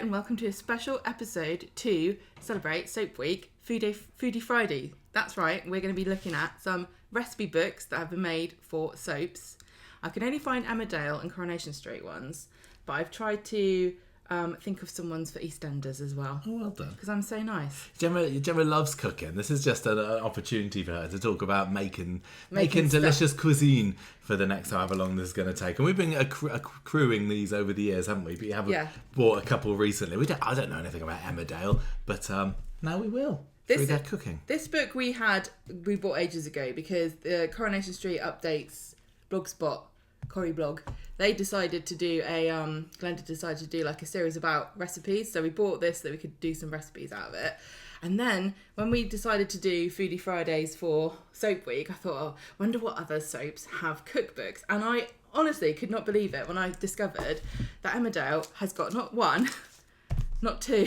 and welcome to a special episode to celebrate Soap Week, Foodie Friday. That's right, we're going to be looking at some recipe books that have been made for soaps. I can only find Emmerdale and Coronation Street ones, but I've tried to think of some ones for EastEnders as well. Oh, well done. Because I'm so nice. Gemma loves cooking. This is just an opportunity for her to talk about making Making delicious cuisine for the next however long this is going to take. And we've been accruing these over the years, haven't we? But you haven't bought a couple recently. I don't know anything about Emmerdale, but now we will. Through their cooking. This book we bought ages ago because the Coronation Street updates Blogspot, Corrie blog. They decided to do Glenda decided to do like a series about recipes. So we bought this so that we could do some recipes out of it. And then when we decided to do Foodie Fridays for Soap Week, I thought, oh, wonder what other soaps have cookbooks. And I honestly could not believe it when I discovered that Emmerdale has got not one, not two,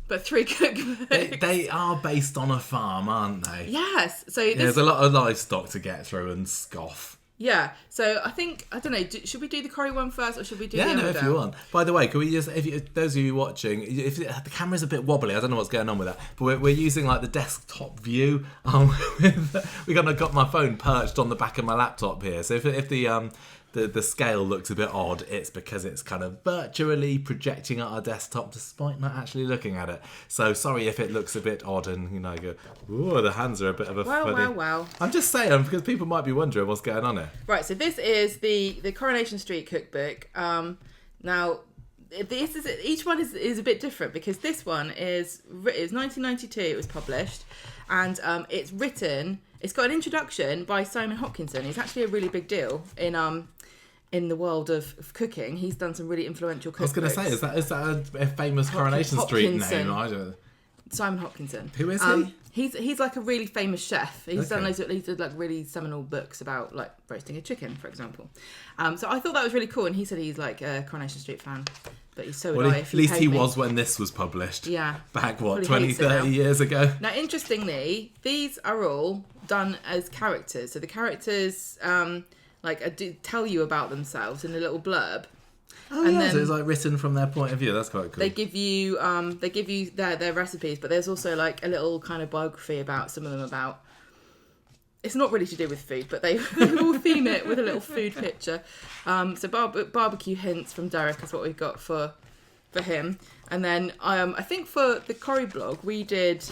but 3 cookbooks. They are based on a farm, aren't they? Yes. So there's a lot of livestock to get through and scoff. Yeah, so I don't know, should we do the Corrie one first or should we do the Emmerdale? Yeah, no, if you want. By the way, can we just, those of you watching, if the camera's a bit wobbly, I don't know what's going on with that, but we're using like the desktop view. We got my phone perched on the back of my laptop here, so if the scale looks a bit odd, it's because it's kind of virtually projecting at our desktop despite not actually looking at it. So sorry if it looks a bit odd and, you know, go, ooh, the hands are a bit of a funny... Well. I'm just saying, because people might be wondering what's going on here. Right, so this is the Coronation Street cookbook. Now, this is each one is a bit different because this one it was 1992, it was published, and it's got an introduction by Simon Hopkinson. He's actually a really big deal in the world of cooking. He's done some really influential cookbooks. I was going to say, is that a famous Coronation Street name? I don't... Simon Hopkinson. Who is he? He's like a really famous chef. He's done loads of like really seminal books about like roasting a chicken, for example. So I thought that was really cool. And he said he's like a Coronation Street fan. But so would I. At least he was when this was published. Yeah. Back 20, 30 years ago. Now, interestingly, these are all done as characters. So the characters do tell you about themselves in a little blurb. Oh, and then, so it's like written from their point of view. That's quite cool. They give you their recipes, but there's also like a little kind of biography about some of them about. It's not really to do with food, but they will theme it with a little food picture. So barbecue hints from Derek is what we've got for him, and then I think for the Corrie blog we did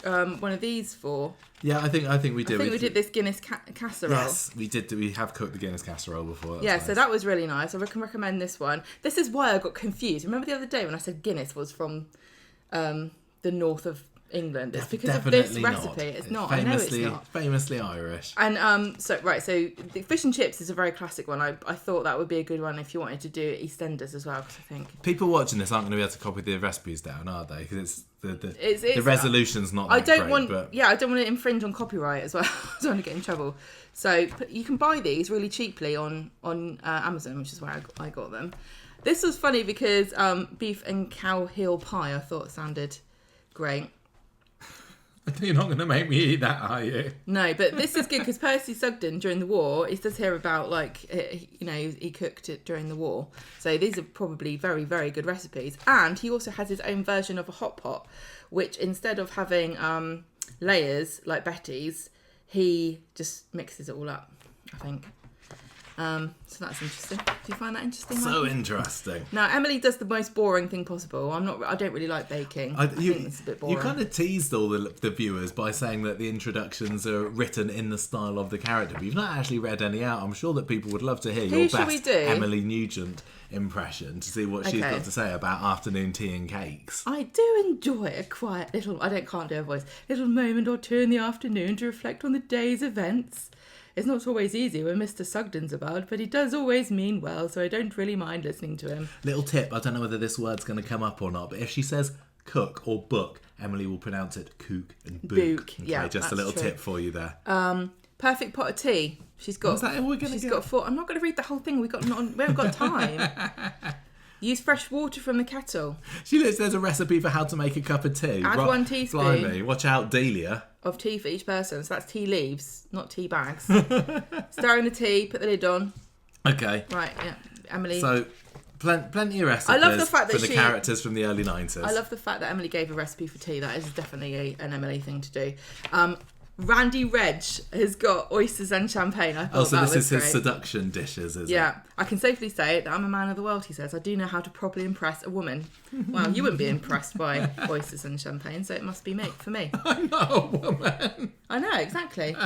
one of these for. Yeah, I think we did. We did this Guinness casserole. Yes, we did. We have cooked the Guinness casserole before. Nice. So that was really nice. I can recommend this one. This is why I got confused. Remember the other day when I said Guinness was from the north of England? It's because of this recipe. It's not. I know it's not. Famously Irish. And so the fish and chips is a very classic one. I thought that would be a good one if you wanted to do EastEnders as well, because I think people watching this aren't going to be able to copy the recipes down, are they? Because the resolution's not that great. I don't want to infringe on copyright as well. I don't want to get in trouble. So you can buy these really cheaply on Amazon, which is where I got them. This was funny because beef and cow heel pie I thought sounded great. You're not going to make me eat that, are you? No, but this is good because Percy Sugden during the war, he does hear about he cooked it during the war. So these are probably very, very good recipes. And he also has his own version of a hot pot, which instead of having layers like Betty's, he just mixes it all up, I think. So that's interesting. Do you find that interesting? So Michael? Interesting. Now Emily does the most boring thing possible. I don't really like baking. I think it's a bit boring. You kind of teased all the viewers by saying that the introductions are written in the style of the character, but you've not actually read any out. I'm sure that people would love to hear your best Emily Nugent impression to see what she's got to say about afternoon tea and cakes. I do enjoy a quiet little, can't do a voice, little moment or two in the afternoon to reflect on the day's events. It's not always easy when Mr. Sugden's about, but he does always mean well, so I don't really mind listening to him. Little tip, I don't know whether this word's going to come up or not, but if she says cook or book, Emily will pronounce it kook and book. Okay, yeah, just a little tip for you there. Perfect pot of tea. She's got 4. I'm not going to read the whole thing. We haven't got time. Use fresh water from the kettle. There's a recipe for how to make a cup of tea. Add 1 teaspoon. Blimey, watch out, Delia. Of tea for each person. So that's tea leaves, not tea bags. Stir in the tea, put the lid on. Okay. Right, yeah. Emily. So Plenty of recipes I love the fact that for the characters from the early 90s. I love the fact that Emily gave a recipe for tea. That is definitely an Emily thing to do. Randy Reg has got oysters and champagne. I thought so that this was is his great. seduction dishes, is it? Yeah, I can safely say that I'm a man of the world, he says. I do know how to properly impress a woman. Well, you wouldn't be impressed by oysters and champagne, so it must be for me. I'm not a woman. I know, exactly.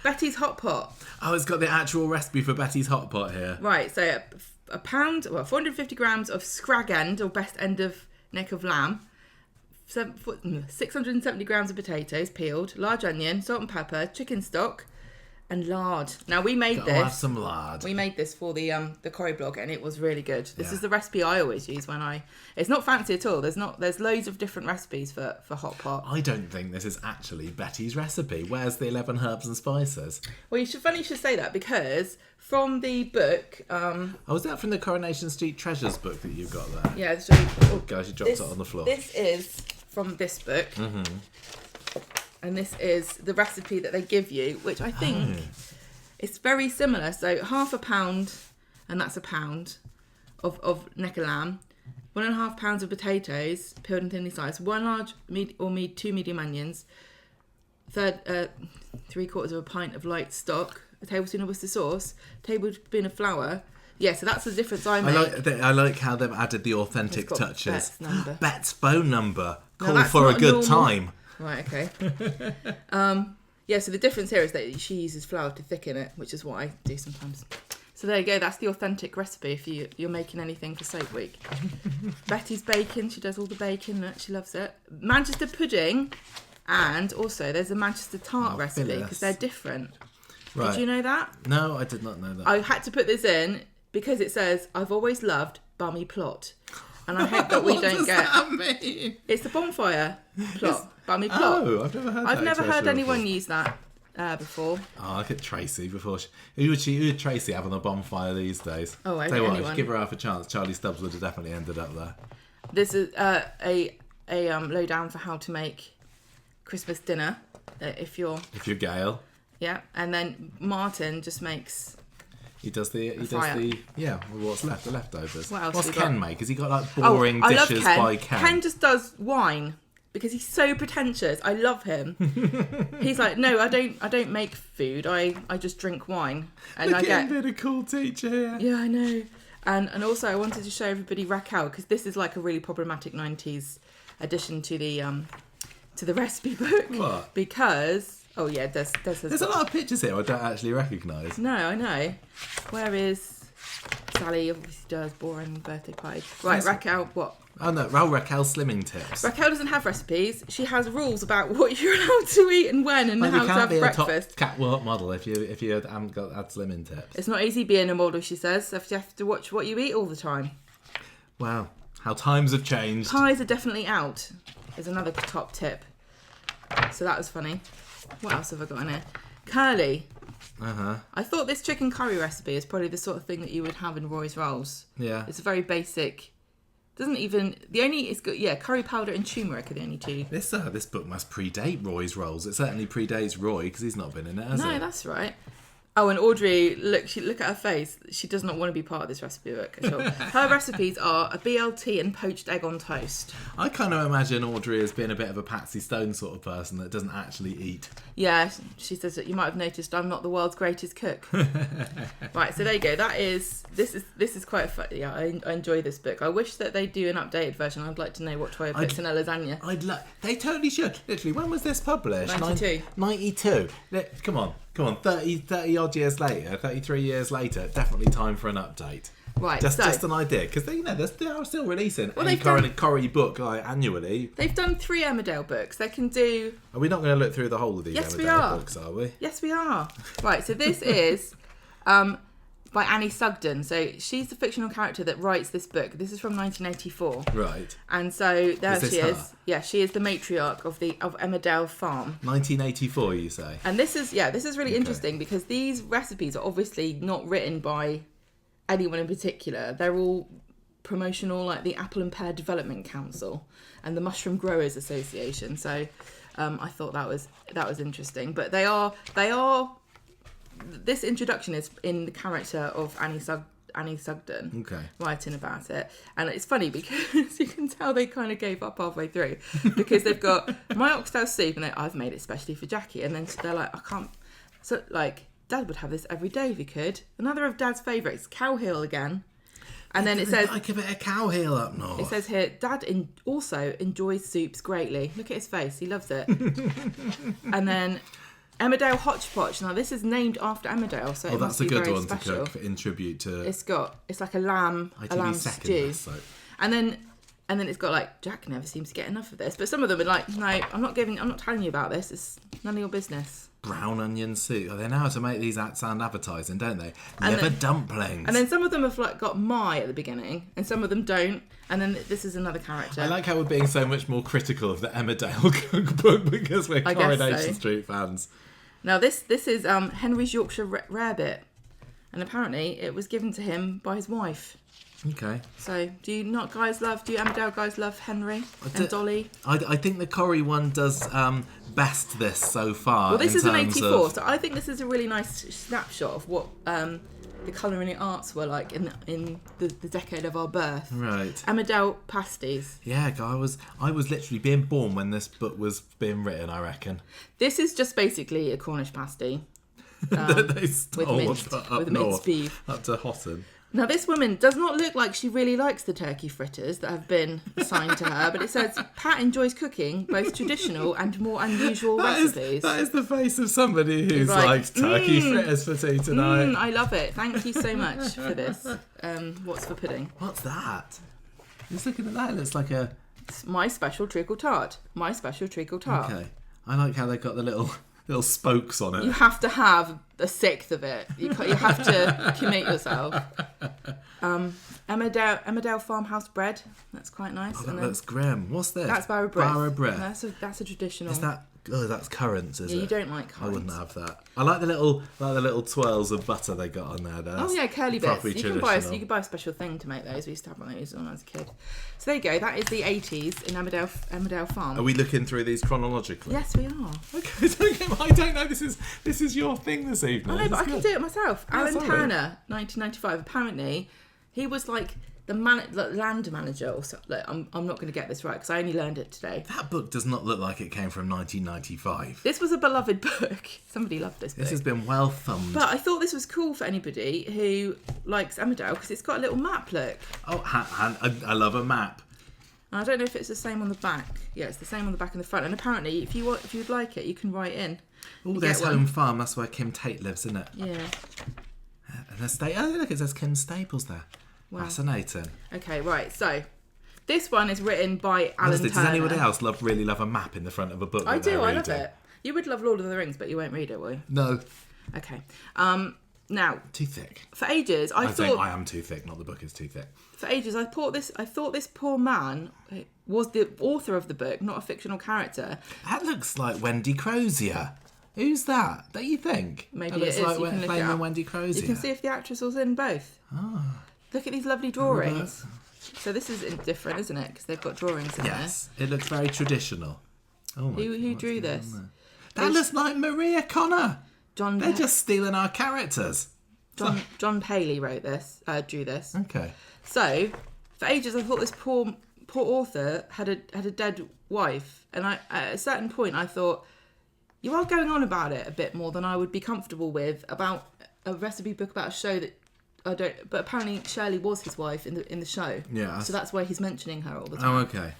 Betty's Hot Pot. Oh, it's got the actual recipe for Betty's Hot Pot here. Right, so a pound, 450 grams of scrag end, or best end of neck of lamb, 670 grams of potatoes peeled, large onion, salt and pepper, chicken stock, and lard. Now we made this. Have some lard. We made this for the Corrie blog, and it was really good. This is the recipe I always use when I. It's not fancy at all. There's loads of different recipes for hot pot. I don't think this is actually Betty's recipe. Where's the 11 herbs and spices? Well, you should say that, because from the book. Was that from the Coronation Street Treasures book that you got there? Yeah. So, Guys, you dropped it on the floor. This is from this book. Mm-hmm. And this is the recipe that they give you, which I think it's very similar. So half a pound, and that's a pound, of neck of lamb, 1.5 pounds of potatoes, peeled and thinly sliced, 1 large two medium onions, 3/4 of a pint of light stock, a tablespoon of Worcester sauce, a tablespoon of flour. Yeah, so that's the difference I make. I like how they've added the authentic It's got touches. Bet's phone number. No, Call that's for a not good normal. time. Right, okay. Yeah, so the difference here is that she uses flour to thicken it, which is what I do sometimes. So there you go, that's the authentic recipe if you're making anything for Soap Week. Betty's bacon, she does all the bacon, she loves it. Manchester pudding, and also there's a Manchester tart recipe, because they're different. Right. Did you know that? No, I did not know that. I had to put this in because it says, I've always loved bummy plot. And I hope that we don't get. What does that mean? It's the bonfire plot, bummy plot. Oh, I've never heard that. I've never heard anyone before. use that before. Oh, look at Tracy before. Who would Tracy have on a bonfire these days? Oh, Tell you what, if anyone. you give her half a chance, Charlie Stubbs would have definitely ended up there. This is a lowdown for how to make Christmas dinner. If you're Gail. Yeah, and then Martin just makes. He does the what's left, the leftovers. What else What's have we Ken got? make? Has he got like boring I love dishes Ken. by Ken? Ken just does wine because he's so pretentious. I love him. He's like, no, I don't make food. I just drink wine. And Look I get at him being a cool teacher here. Yeah, I know. And also I wanted to show everybody Raquel, because this is like a really problematic 90s addition to the recipe book. What? Because there's a lot of pictures here I don't actually recognise. No, I know. Where is Sally? Obviously does boring birthday party. Right, Raquel, what? Oh no, Raquel slimming tips. Raquel doesn't have recipes. She has rules about what you're allowed to eat and when, and how to have be breakfast. a top catwalk model if you haven't had slimming tips. It's not easy being a model, she says. So you have to watch what you eat all the time. Wow, how times have changed. Pies are definitely out. Is another top tip. So that was funny. What else have I got in here? Curly. I thought this chicken curry recipe is probably the sort of thing that you would have in Roy's rolls. Yeah. It's a very basic. It's good. Yeah, curry powder and turmeric are the only two. This book must predate Roy's rolls. It certainly predates Roy because he's not been in it, has he? No, that's right. Oh, and Audrey, look at her face. She does not want to be part of this recipe book at all. Her recipes are a BLT and poached egg on toast. I kind of imagine Audrey as being a bit of a Patsy Stone sort of person that doesn't actually eat. Yeah, she says that you might have noticed I'm not the world's greatest cook. Right, so there you go. This is quite fun. Yeah, I enjoy this book. I wish that they do an updated version. I'd like to know what Toya puts in her lasagna. They totally should. Literally, when was this published? 92. 92. Come on. 30 odd years later, 33 years later, definitely time for an update. Right, just an idea, because they are still releasing Corrie book annually. They've done 3 Emmerdale books. They can do. Are we not going to look through the whole of these Emmerdale books, are we? Yes, we are. Right, so this is by Annie Sugden. So she's the fictional character that writes this book. This is from 1984. Right. And so there she is. Her? Yeah, she is the matriarch of Emmerdale Farm. 1984, you say? And this is really interesting because these recipes are obviously not written by anyone in particular. They're all promotional, like the Apple and Pear Development Council and the Mushroom Growers Association. So I thought that was interesting. But they are. This introduction is in the character of Annie Annie Sugden, Okay. writing about it. And it's funny because you can tell they kind of gave up halfway through because they've got my oxtail soup and I've made it especially for Jackie. And then they're like, I can't. So, like, Dad would have this every day if he could. Another of Dad's favourites, cow heel again. And then it says... like a bit of cow heel up north. It says here, Dad also enjoys soups greatly. Look at his face. He loves it. And then Emmerdale Hotchpotch. Now, this is named after Emmerdale, so it must be very special. That's a good one to cook in tribute to... It's like a lamb stew. And then it's got like, Jack never seems to get enough of this. But some of them are like, no, I'm not telling you about this. It's none of your business. Brown onion soup. Oh, they know how to make these sound appetizing, don't they? Liver dumplings. And then some of them have like got my at the beginning, and some of them don't. And then this is another character. I like how we're being so much more critical of the Emmerdale cookbook because we're Coronation Street fans. Now this is Henry's Yorkshire Rarebit, and apparently it was given to him by his wife. Okay. So, do you Emmerdale guys love Henry and Dolly? I think the Corrie one does best this so far. Well, this is an 84, so I think this is a really nice snapshot of what the culinary arts were like in the decade of our birth. Right. Emmerdale pasties. Yeah, I was literally being born when this book was being written, I reckon. This is just basically a Cornish pasty. They stole with minced beef. Up to Hotton. Now, this woman does not look like she really likes the turkey fritters that have been assigned to her, but it says, Pat enjoys cooking both traditional and more unusual recipes. That is the face of somebody who's like turkey fritters for tea tonight. I love it. Thank you so much for this. What's for pudding? What's that? Just looking at that, it looks like It's my special treacle tart. My special treacle tart. Okay. I like how they've got the little spokes on it. You have to have a sixth of it. You have to commit yourself. Emmerdale Farmhouse bread. That's quite nice. Oh, that's grim. What's this? That's Barrow bread. Barrow bread. That's a traditional. Is that? Oh, that's currants, is it? You don't like currants. I wouldn't have that. I like the little twirls of butter they got on there. Oh yeah, curly bits. You can buy a special thing to make those. We used to have one of those when I was a kid. So there you go. That is the 80s in Emmerdale Farm. Are we looking through these chronologically? Yes, we are. Okay. I don't know. This is your thing this evening. I know, but I can do it myself. Alan Turner, 1995. Apparently, he was like the land manager, or so. Look, I'm not going to get this right because I only learned it today. That book does not look like it came from 1995. This was a beloved book. Somebody loved this book. This has been well thumbed. But I thought this was cool for anybody who likes Emmerdale because it's got a little map look. Oh, I love a map. And I don't know if it's the same on the back. Yeah, it's the same on the back and the front. And apparently, if you'd like it, you can write in. Oh, there's Home Farm. That's where Kim Tate lives, isn't it? Yeah. And look, it says Kim Staples there. Wow. Fascinating. Okay, right. So, this one is written by Alan Turner. Does anybody else really love a map in the front of a book? I do. I love it. You would love Lord of the Rings, but you won't read it, will you? No. Okay. Now, too thick. For ages, I thought I am too thick. Not the book is too thick. For ages, I thought this poor man was the author of the book, not a fictional character. That looks like Wendy Crozier. Who's that? Don't you think? Maybe it is. Like you can look it up. Wendy Crozier. You can see if the actress was in both. Oh. Look at these lovely drawings. So this is different, isn't it? Because they've got drawings in there. Yes, it looks very traditional. Oh my who drew this? That looks like Maria Connor. They're just stealing our characters. John Paley drew this. Okay. So, for ages, I thought this poor author had a dead wife, and at a certain point, I thought, you are going on about it a bit more than I would be comfortable with about a recipe book about a show that I don't. But apparently, Shirley was his wife in the show. Yeah. So that's why he's mentioning her all the time. Oh, okay.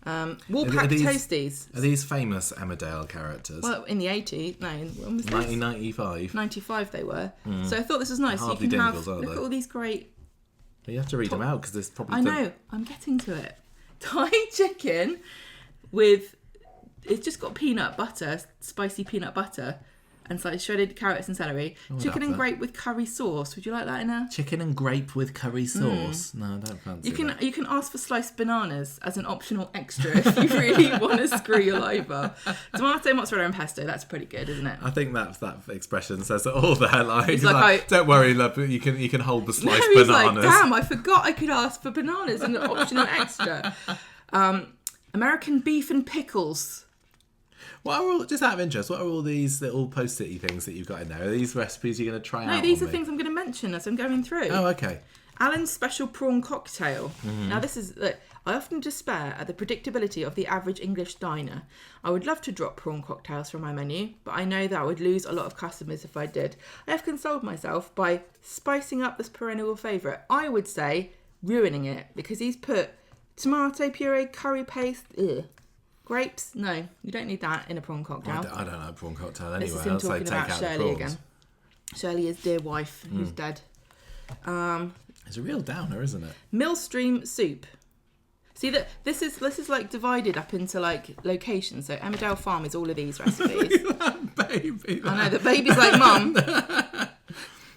Woolpack toasties. Are these famous Emmerdale characters? Well, in the 80s, no, when was this? 1995. 95 they were. So I thought this was nice. You can have look at all these great. You have to read them out because there's probably. I know. I'm getting to it. Thai chicken with. It's just got peanut butter, spicy peanut butter, and slightly shredded carrots and celery. Chicken and grape with curry sauce. Would you like that in there? Chicken and grape with curry sauce. No, I don't fancy that. You can ask for sliced bananas as an optional extra if you really want to screw your life up. Tomato, mozzarella and pesto. That's pretty good, isn't it? I think that expression says it all there. Like, don't worry, love. You can hold the sliced bananas. Like, damn, I forgot I could ask for bananas as an optional extra. American beef and pickles. Just out of interest, what are all these little post-it-y things that you've got in there? Are these recipes you're going to try out? No, these are things I'm going to mention as I'm going through. Oh, okay. Alan's special prawn cocktail. Now this is... I often despair at the predictability of the average English diner. I would love to drop prawn cocktails from my menu, but I know that I would lose a lot of customers if I did. I have consoled myself by spicing up this perennial favourite. I would say ruining it, because he's put tomato puree, curry paste, grapes. No, you don't need that in a prawn cocktail. I don't like prawn cocktail anyway. This is him talking about Shirley again. Shirley, his dear wife, who's dead. It's a real downer, isn't it? Millstream soup. See that this is like divided up into like locations. So Emmerdale Farm is all of these recipes. Look at that baby. I know the baby's like,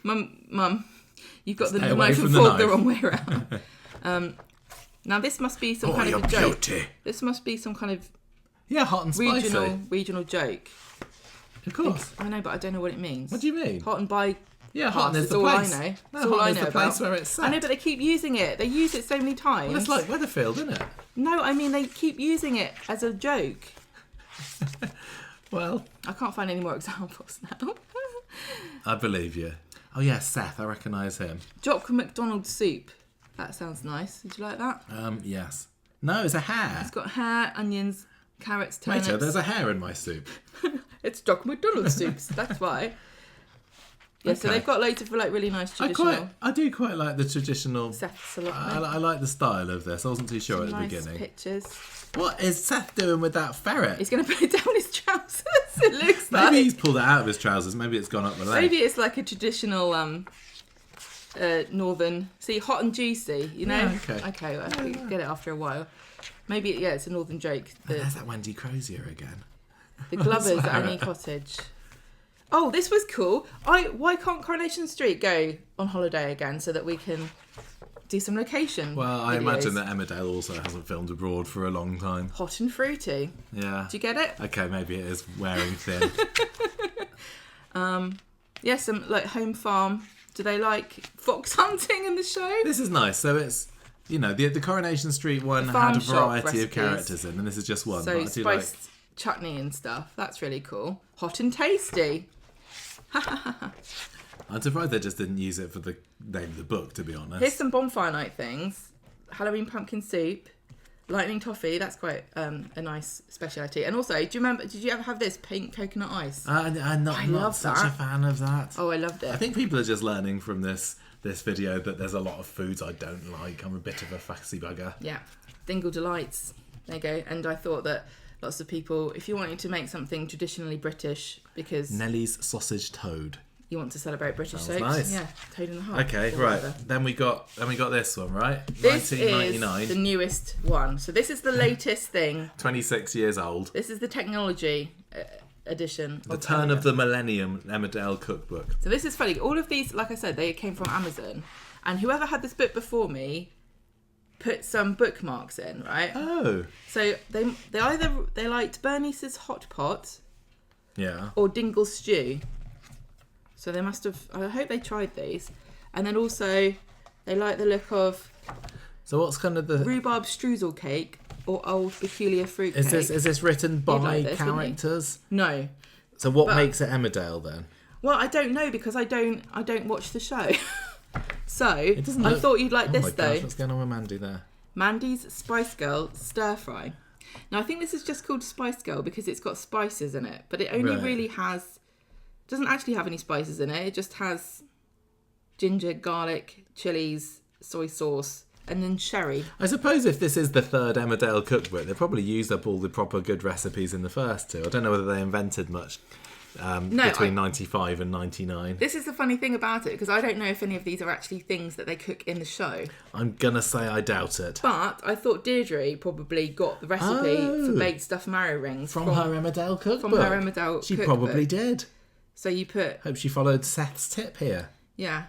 mum, you've got the knife and fork the wrong way around. Now this must be some kind of a joke. Beauty. This must be some kind of hot and spicy. Regional joke. Of course. I know, but I don't know what it means. What do you mean? Hot and by. Yeah, hot is the all place. I know. No, That's all I know the about. place where it's set. I know, but they keep using it. They use it so many times. Well, it's like Weatherfield, isn't it? No, I mean they keep using it as a joke. Well, I can't find any more examples now. I believe you. Oh yeah, Seth. I recognise him. Jock McDonald's soup. That sounds nice. Did you like that? Yes. No, it's a hare. It's got hare, onions, carrots, turnips. Waiter, there's a hare in my soup. It's Jock McDonald's soups. That's why. Yeah, okay. So they've got loads of like really nice traditional. I do quite like the traditional. Seth's a lot. I like the style of this. I wasn't too sure at the beginning. Pictures. What is Seth doing with that ferret? He's going to put it down his trousers. It looks like. Maybe he's pulled it out of his trousers. Maybe it's gone up the leg. Maybe it's like a traditional northern. See, hot and juicy. You know. Yeah, okay. Okay, well, we get it after a while. Maybe it's a northern joke. There's that Wendy Crozier again. The Glovers at Annie Cottage. Oh, this was cool. Why can't Coronation Street go on holiday again so that we can do some location Well, I videos? imagine that Emmerdale also hasn't filmed abroad for a long time. Hot and fruity. Yeah. Do you get it? Okay, maybe it is wearing thin. Yeah, some like home farm. Do they like fox hunting in the show? This is nice. So it's, the Coronation Street one had a variety of characters in, and this is just one. So spiced chutney and stuff. That's really cool. Hot and tasty. I'm surprised they just didn't use it for the name of the book, to be honest. Here's some bonfire night things. Halloween pumpkin soup, lightning toffee. That's quite a nice speciality. And also, did you ever have this pink coconut ice? I'm not such a fan of that. Oh, I loved it. I think people are just learning from this video that there's a lot of foods I don't like. I'm a bit of a fussy bugger. Yeah. Dingle Delights. There you go. And I thought that lots of people, if you wanted to make something traditionally British, because Nellie's sausage toad. You want to celebrate British Sounds soaps? nice. Yeah, Toad in the Heart. Okay, right. Then we got this one, right? This 1999. is the newest one. So this is the latest thing. 26 years old. This is the technology edition. The Turn of the Millennium Emmerdale Cookbook. So this is funny. All of these, like I said, they came from Amazon, and whoever had this book before me put some bookmarks in, right? Oh. So they liked Bernice's Hot Pot, yeah, or Dingle Stew. So they must have. I hope they tried these, and then also they like the look of. So what's kind of the rhubarb streusel cake or old peculiar fruit cake? Is this written by like this, characters? No. So what makes it Emmerdale then? Well, I don't know because I don't watch the show. So I thought you'd like this though. What's going on with Mandy there? Mandy's Spice Girl stir fry. Now I think this is just called Spice Girl because it's got spices in it, but it only really doesn't actually have any spices in it. It just has ginger, garlic, chilies, soy sauce, and then sherry. I suppose if this is the third Emmerdale cookbook, they probably used up all the proper good recipes in the first two. I don't know whether they invented much between 95 and 99. This is the funny thing about it, because I don't know if any of these are actually things that they cook in the show. I'm going to say I doubt it. But I thought Deirdre probably got the recipe for baked stuffed marrow rings from her Emmerdale cookbook. From her Emmerdale She cookbook. probably did. So you put... Hope she followed Seth's tip here. Yeah.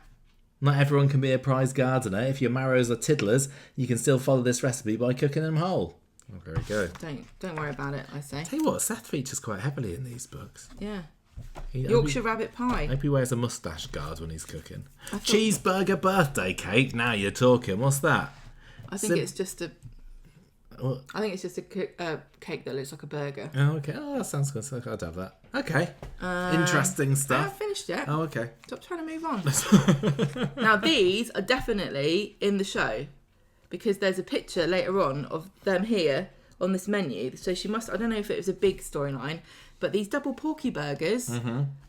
Not everyone can be a prize gardener. If your marrows are tiddlers, you can still follow this recipe by cooking them whole. Oh, there we go. Don't worry about it, I say. Tell you what, Seth features quite heavily in these books. Yeah. Yorkshire rabbit pie. Hope he wears a moustache guard when he's cooking. Cheeseburger birthday cake. Now you're talking. What's that? I think it's just a I think it's just a cake that looks like a burger. Oh, okay. Oh, that sounds good. So I'd have that. Okay. Interesting I stuff. haven't finished yet. Oh, okay. Stop trying to move on. Now, these are definitely in the show because there's a picture later on of them here on this menu. So she must, I don't know if it was a big storyline, but these double porky burgers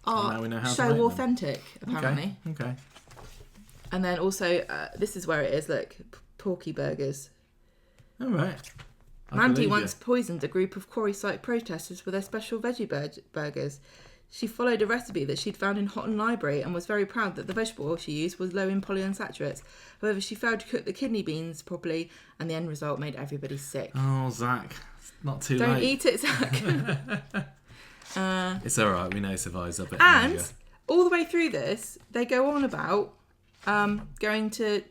are show authentic, apparently. Okay. And then also, this is where it is, look, porky burgers. All right. Mandy once poisoned a group of quarry site protesters with their special veggie burgers. She followed a recipe that she'd found in Houghton Library and was very proud that the vegetable oil she used was low in polyunsaturates. However, she failed to cook the kidney beans properly and the end result made everybody sick. Oh, Zach. It's not too late. Don't eat it, Zach. It's all right. We know Survivor's a bit And longer. all the way through this, they go on about going to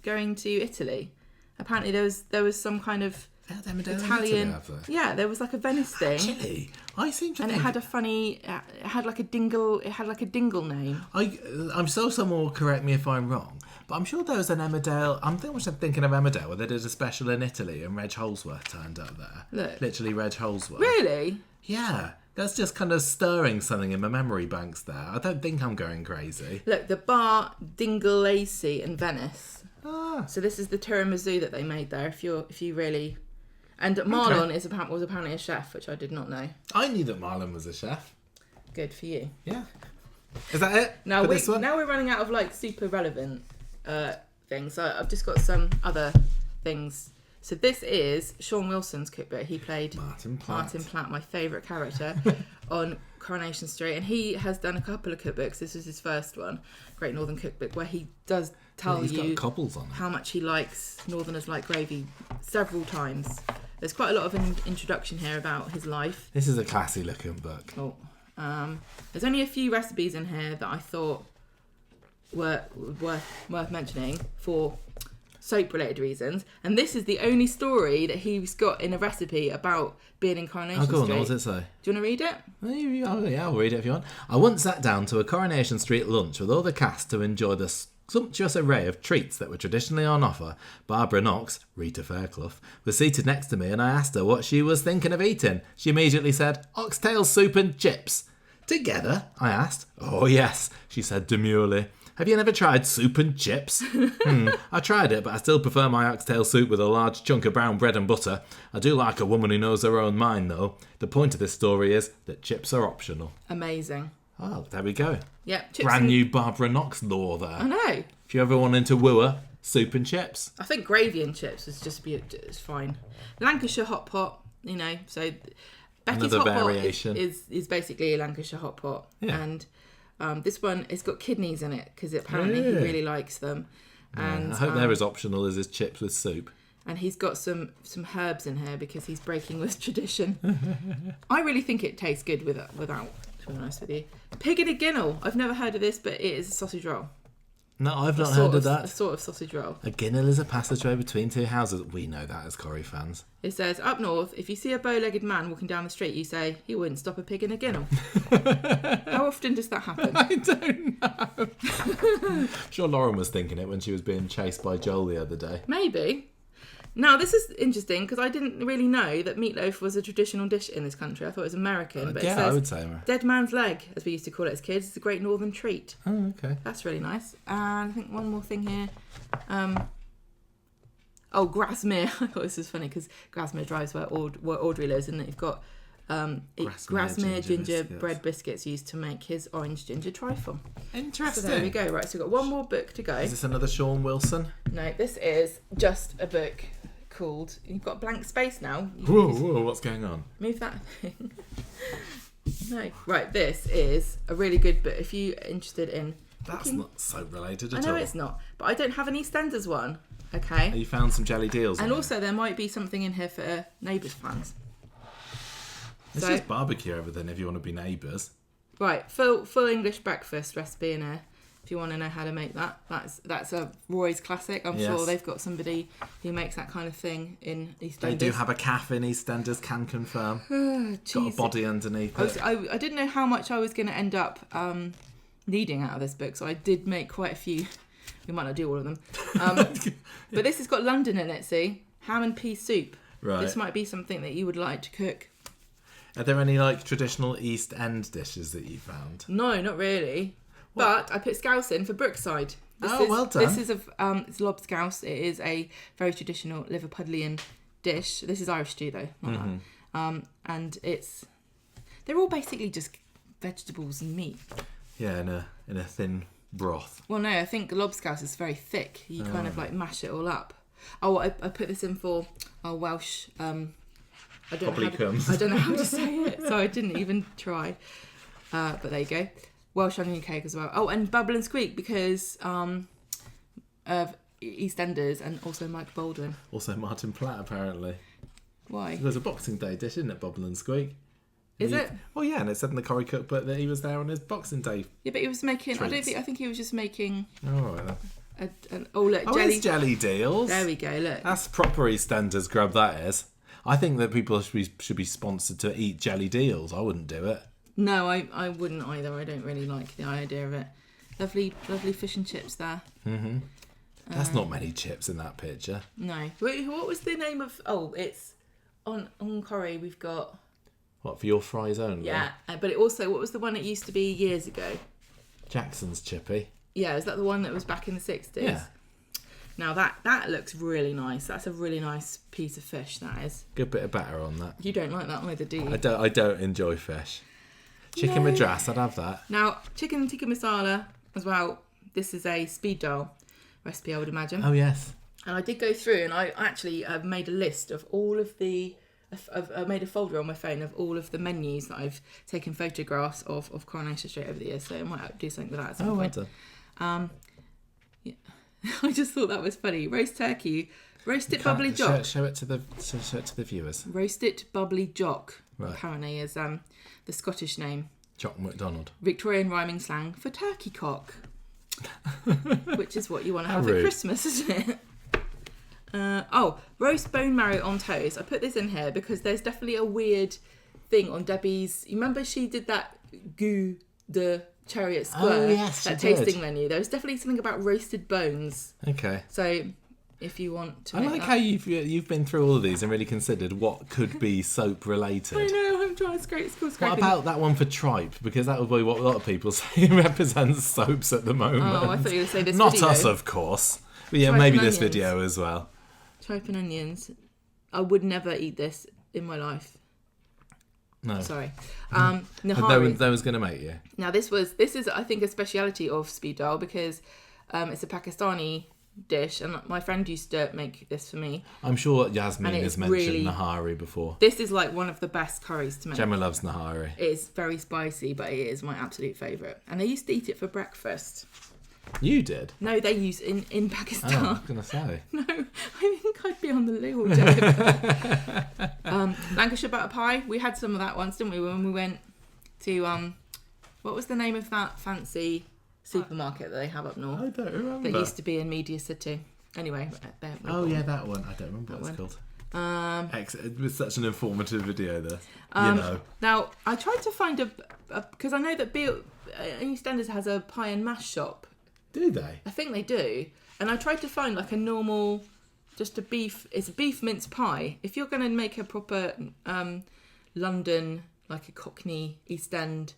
Italy. Apparently, there was some kind of Italian. Yeah, there was like a Venice thing. Actually, I seem to and think... it had a funny. It had like a dingle. It had like a dingle name. I'm sure someone will correct me if I'm wrong, but I'm sure there was an Emmerdale. I'm thinking of Emmerdale where they did a special in Italy and Reg Holsworth turned up there. Look. Literally Reg Holsworth. Really? Yeah. That's just kind of stirring something in my memory banks there. I don't think I'm going crazy. Look, the bar Dinglelacy in Venice. Ah. So this is the tiramisu that they made there. If you really, and Marlon was apparently a chef, which I did not know. I knew that Marlon was a chef. Good for you. Yeah. Is that it? Now we're running out of like super relevant things. So I've just got some other things. So this is Sean Wilson's cookbook. He played Martin Platt, my favourite character, on Coronation Street. And he has done a couple of cookbooks. This is his first one, Great Northern Cookbook, where he does tell you got couples on it. how much he likes Northerners like gravy several times. There's quite a lot of an introduction here about his life. This is a classy looking book. Oh, there's only a few recipes in here that I thought were worth mentioning for soap-related reasons, and this is the only story that he's got in a recipe about being in Coronation Street. Oh, go on, what does it say? Do you want to read it? Oh, yeah, I'll read it if you want. I once sat down to a Coronation Street lunch with all the cast to enjoy the sumptuous array of treats that were traditionally on offer. Barbara Knox, Rita Fairclough, was seated next to me and I asked her what she was thinking of eating. She immediately said, oxtail soup and chips. Together? I asked. Oh, yes, she said demurely. Have you never tried soup and chips? I tried it, but I still prefer my oxtail soup with a large chunk of brown bread and butter. I do like a woman who knows her own mind, though. The point of this story is that chips are optional. Amazing. Oh, there we go. Yeah, chips. Brand new Barbara Knox lore there. I know. If you ever wanted to woo her, soup and chips. I think gravy and chips is it's fine. Lancashire hot pot, so Becky's Another hot variation. pot is basically a Lancashire hot pot. Yeah. And this one has got kidneys in it because apparently he really likes them. And I hope they're as optional as his chips with soup. And he's got some herbs in here because he's breaking with tradition. I really think it tastes good without, to be honest with you. Pig in a ginnel. I've never heard of this, but it is a sausage roll. No, I've not heard of that. A sort of sausage roll. A ginnel is a passageway between two houses. We know that as Corrie fans. It says, up north, if you see a bow-legged man walking down the street, you say, he wouldn't stop a pig in a ginnel. How often does that happen? I don't know. I'm sure Lauren was thinking it when she was being chased by Joel the other day. Maybe. Now, this is interesting because I didn't really know that meatloaf was a traditional dish in this country. I thought it was American. But yeah, it says, I would say American. Dead man's leg, as we used to call it as kids, is a great northern treat. Oh, okay. That's really nice. And I think one more thing here. Grasmere. I thought this was funny because Grasmere Drive's where Audrey lives, and you've got Grasmere ginger bread biscuits used to make his orange ginger trifle. Interesting. So there we go. Right, so we've got one more book to go. Is this another Sean Wilson? No, this is just a book called... You've got blank space now. Whoa, what's going on? Move that thing. No. Right, this is a really good book if you're interested in... That's not so related at all. I know it's not, but I don't have an EastEnders one. Okay. You found some jelly deals. And also there might be something in here for Neighbours fans. It's just barbecue everything if you want to be neighbours. Right, full English breakfast recipe in here. If you want to know how to make that, that's a Roy's classic. I'm sure they've got somebody who makes that kind of thing in EastEnders. They do have a calf in EastEnders, can confirm. Got a body underneath it. I didn't know how much I was going to end up needing out of this book, so I did make quite a few. We might not do all of them. But this has got London in it, see? Ham and pea soup. Right. This might be something that you would like to cook. Are there any like traditional East End dishes that you found? No, not really. What? But I put scouse in for Brookside. Well done. This is it's lobscouse. It is a very traditional Liverpudlian dish. This is Irish stew though, not that. And they're all basically just vegetables and meat. Yeah, in a thin broth. Well, no, I think lobscouse is very thick. You kind of like mash it all up. Oh, I put this in for Welsh. I don't know how to say it, so I didn't even try. But there you go. Welsh onion cake as well. Oh, and Bubble and Squeak because of EastEnders and also Mike Baldwin. Also Martin Platt, apparently. Why? There's a Boxing Day dish, isn't it? Bubble and Squeak. Is it? Oh yeah, and it said in the Curry Cookbook that he was there on his Boxing Day. Yeah, but he was making. Treats. I think he was just making. Oh, right then. Look, jelly. It's jelly deals. There we go. Look. That's proper EastEnders grub. That is. I think that people should be sponsored to eat jelly deals. I wouldn't do it. No, I wouldn't either. I don't really like the idea of it. Lovely fish and chips there. Mm-hmm. That's not many chips in that picture. No. What was the name of? Oh, it's on curry. We've got. What, for your fries only? Yeah, but it also, what was the one it used to be years ago? Jackson's Chippy. Yeah, is that the one that was back in the 60s? Yeah. Now that looks really nice. That's a really nice piece of fish, that is. Good bit of batter on that. You don't like that either, do you? I don't enjoy fish. Chicken madras, I'd have that. Now, chicken tikka masala as well. This is a speed dial recipe, I would imagine. Oh, yes. And I did go through and I actually made a list of all of the... I've made a folder on my phone of all of the menus that I've taken photographs of Coronation Street over the years, so I might do something with that at some point. Well done. Yeah. I just thought that was funny. Roast turkey, roasted bubbly jock. Show it to the viewers. Roasted bubbly jock, right. Apparently is the Scottish name. Jock McDonald. Victorian rhyming slang for turkey cock, which is what you want to have rude. at Christmas, isn't it? Roast bone marrow on toast. I put this in here because there's definitely a weird thing on Debbie's. You remember she did that Goût de Chariot Square? Oh, yes, that she tasting did. menu. There was definitely something about roasted bones. Okay. So if you want to, I like how you've been through all of these and really considered what could be soap related. I know, I'm trying to scrape. What about that one for tripe? Because that would be what a lot of people say represents soaps at the moment. Oh, I thought you were going to say this Not video. us, of course. But yeah, Tripe maybe and this onions. video as well. Tripe and onions. I would never eat this in my life. No. Sorry. But Nahari. that was going to make you. Now this is I think a speciality of speed dial because it's a Pakistani dish and my friend used to make this for me. I'm sure Yasmin And has it's mentioned really- Nahari before. This is like one of the best curries to make. Gemma loves Nahari. It's very spicy, but it is my absolute favourite. And I used to eat it for breakfast. You did? No, they use in Pakistan. Oh, I was going to say. No, I think I'd be on the loo all day. Lancashire butter pie. We had some of that once, didn't we? When we went to what was the name of that fancy supermarket that they have up north? I don't remember. That used to be in Media City. Anyway. Oh yeah, that one. I don't remember what it's called. It was such an informative video there. Now I tried to find a because I know that EastEnders has a pie and mash shop. Do they? I think they do. And I tried to find like a normal, it's a beef mince pie. If you're going to make a proper London, like a Cockney East End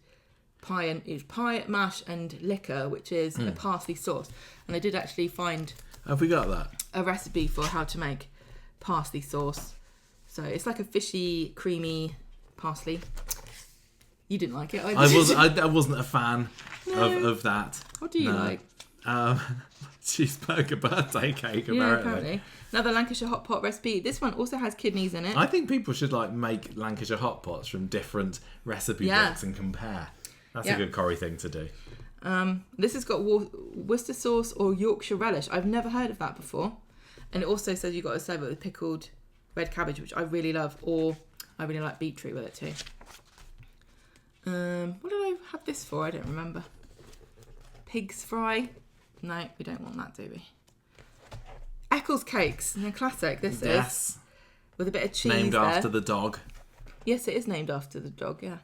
pie, and it's pie, mash and liquor, which is a parsley sauce. And I did actually find Have we got that? a recipe for how to make parsley sauce. So it's like a fishy, creamy parsley. You didn't like it. I wasn't a fan of that. What do you like? Cheeseburger birthday cake, apparently. Yeah, apparently. Another Lancashire hot pot recipe. This one also has kidneys in it. I think people should make Lancashire hot pots from different recipe books and compare. That's a good curry thing to do. This has got Worcester sauce or Yorkshire relish. I've never heard of that before. And it also says you've got to serve it with pickled red cabbage, which I really love, or I really like beetroot with it too. What did I have this for? I don't remember. Pig's fry. No, we don't want that, do we? Eccles cakes. A classic, this is. With a bit of cheese Named there. after the dog. Yes, it is named after the dog, yeah.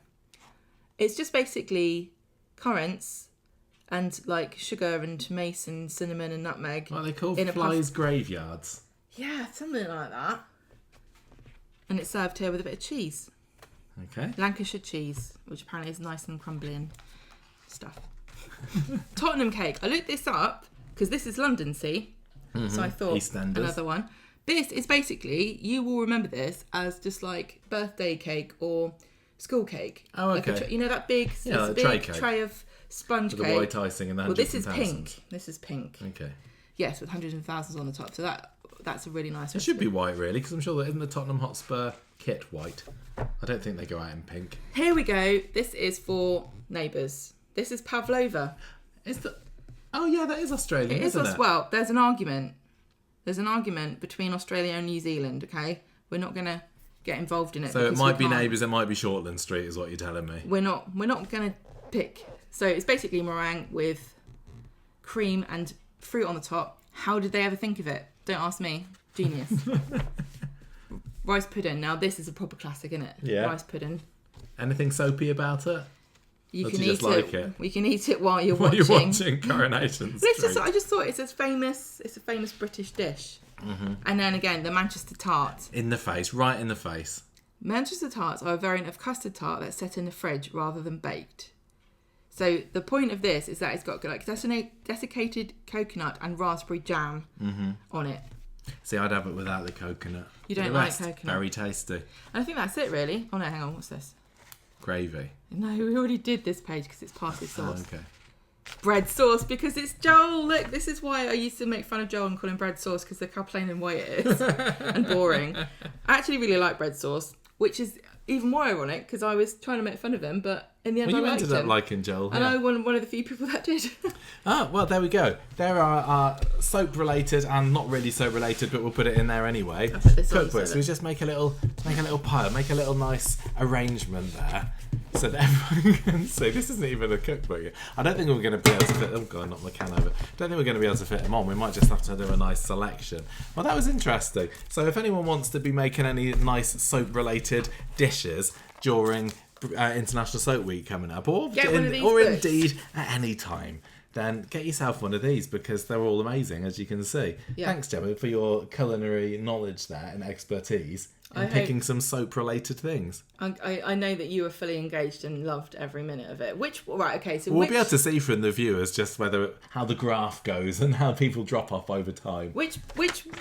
It's just basically currants and like sugar and mace and cinnamon and nutmeg. What are they called? In a Flies' graveyards. Yeah, something like that. And it's served here with a bit of cheese. Okay. Lancashire cheese, which apparently is nice and crumbly and stuff. Tottenham cake. I looked this up because this is London, see? So I thought EastEnders. another one. This is basically, you will remember this as just like birthday cake or school cake. Oh, okay. Like you know that big, Yeah, big tray cake. tray of sponge With cake. the white icing and the Well, hundreds this is and thousands. pink. This is pink. Okay. Yes, with hundreds and thousands on the top. So that's a really nice It should be white, really, because I'm sure that isn't the Tottenham Hotspur kit white. I don't think they go out in pink. Here we go. This is for Neighbours. This is pavlova. Oh, yeah, that is Australian, It is isn't as it? well. There's an argument. There's an argument between Australia and New Zealand, okay? We're not going to get involved in it. So it because might we be can't. Neighbours, it might be Shortland Street, is what you're telling me. We're not going to pick. So it's basically meringue with cream and fruit on the top. How did they ever think of it? Don't ask me. Genius. Rice pudding. Now this is a proper classic, isn't it? Yeah. Rice pudding. Anything soapy about it? You Or can do you eat just like it? We can eat it while you're While watching. you're watching Coronation But it's Street. just, I just thought it's a famous British dish. Mm-hmm. And then again, the Manchester tart. In the face, right in the face. Manchester tarts are a variant of custard tart that's set in the fridge rather than baked. So the point of this is that it's got like desiccated coconut and raspberry jam on it. See, I'd have it without the coconut. You don't The like rest, coconut? Very tasty. And I think that's it really. Oh no, hang on, what's this? Gravy. No, we already did this page because it's parsley Oh, sauce. okay. Bread sauce because it's Joel. Look, this is why I used to make fun of Joel and call him bread sauce because look how plain and white it is and boring. I actually really like bread sauce, which is even more ironic because I was trying to make fun of him, but in the end Well, you I liked ended up him. liking Joel. And yeah. I was one of the few people that did. Ah, well, there we go. There are soap related and not really soap related, but we'll put it in there anyway. I'll put this on so Cookbooks. that- We just make a little pile, make a little nice arrangement there, so that everyone can see. This isn't even a cookbook yet. I don't think we're going to be able to fit. Oh god, knock my can over. Don't think we're going to be able to fit them on. We might just have to do a nice selection. Well, that was interesting. So if anyone wants to be making any nice soap related dishes during International Soap Week coming up, or Get one of these or books. indeed at any time, then get yourself one of these because they're all amazing, as you can see. Yeah. Thanks, Gemma, for your culinary knowledge there and expertise in I hope- picking some soap-related things. I know that you were fully engaged and loved every minute of it. So We'll be able to see from the viewers just how the graph goes and how people drop off over time. Which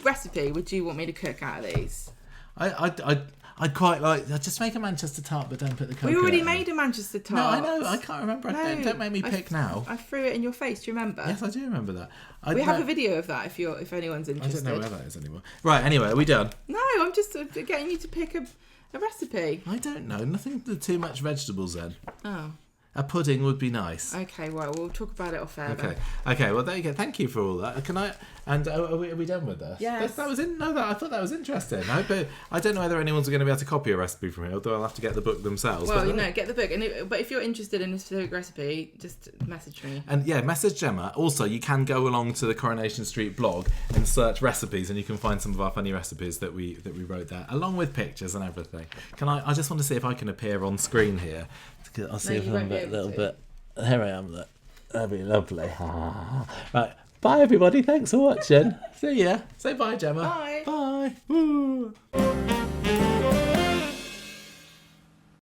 recipe would you want me to cook out of these? I'd quite like just make a Manchester tart, but don't put the coconut. We already in. made a Manchester tart. No, I know. I can't remember. No, Don't make me pick now. I threw it in your face. Do you remember? Yes, I do remember that. We have a video of that if anyone's I interested. don't know where that is anymore. Right. Anyway, are we done? No, I'm just getting you to pick a recipe. I don't know. Nothing with too much vegetables then. Oh, A pudding would be nice. okay. Well, we'll talk about it off air. Okay. then. Okay. Well, there you go. Thank you for all that. Can I? And are we done with this? Yes. That was in. No, I thought that was interesting. I don't know whether anyone's going to be able to copy a recipe from here, although I'll have to get the book themselves. Well, but get the book. But if you're interested in this specific recipe, just message me. And yeah, message Gemma. Also, you can go along to the Coronation Street blog and search recipes, and you can find some of our funny recipes that we wrote there, along with pictures and everything. I just want to see if I can appear on screen here. I'll see No, if you I'm won't be a able little to. bit. Here I am. Look, that'd be lovely. Right. Bye, everybody. Thanks for watching. See ya. Say bye, Gemma. Bye. Bye. Woo.